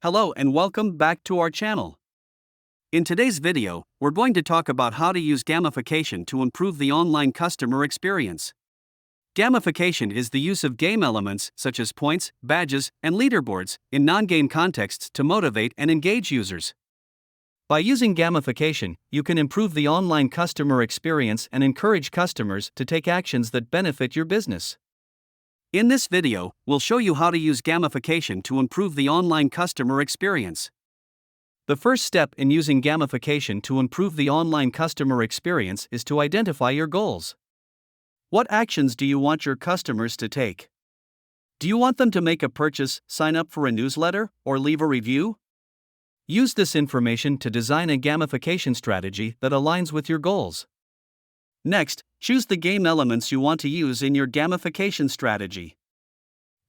Hello and welcome back to our channel. In today's video, we're going to talk about how to use gamification to improve the online customer experience. Gamification is the use of game elements such as points, badges, and leaderboards in non-game contexts to motivate and engage users. By using gamification, you can improve the online customer experience and encourage customers to take actions that benefit your business. In this video, we'll show you how to use gamification to improve the online customer experience. The first step in using gamification to improve the online customer experience is to identify your goals. What actions do you want your customers to take? Do you want them to make a purchase, sign up for a newsletter, or leave a review? Use this information to design a gamification strategy that aligns with your goals. Next, choose the game elements you want to use in your gamification strategy.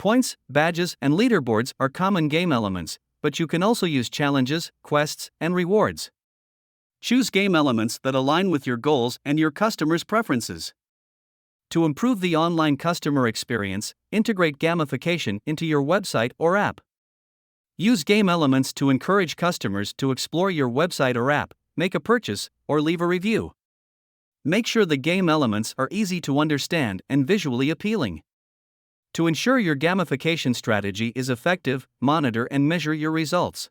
Points, badges, and leaderboards are common game elements, but you can also use challenges, quests, and rewards. Choose game elements that align with your goals and your customers' preferences. To improve the online customer experience, integrate gamification into your website or app. Use game elements to encourage customers to explore your website or app, make a purchase, or leave a review. Make sure the game elements are easy to understand and visually appealing. To ensure your gamification strategy is effective, monitor and measure your results.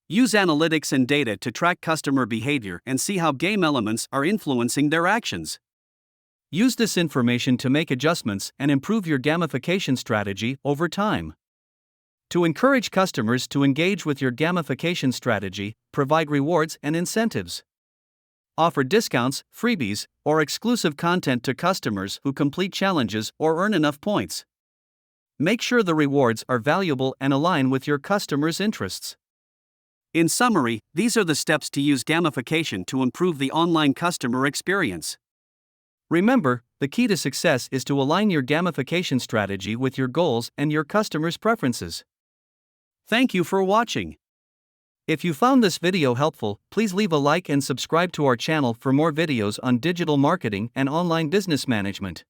Use analytics and data to track customer behavior and see how game elements are influencing their actions. Use this information to make adjustments and improve your gamification strategy over time. To encourage customers to engage with your gamification strategy, provide rewards and incentives. Offer discounts, freebies, or exclusive content to customers who complete challenges or earn enough points. Make sure the rewards are valuable and align with your customers' interests. In summary, these are the steps to use gamification to improve the online customer experience. Remember, the key to success is to align your gamification strategy with your goals and your customers' preferences. Thank you for watching. If you found this video helpful, please leave a like and subscribe to our channel for more videos on digital marketing and online business management.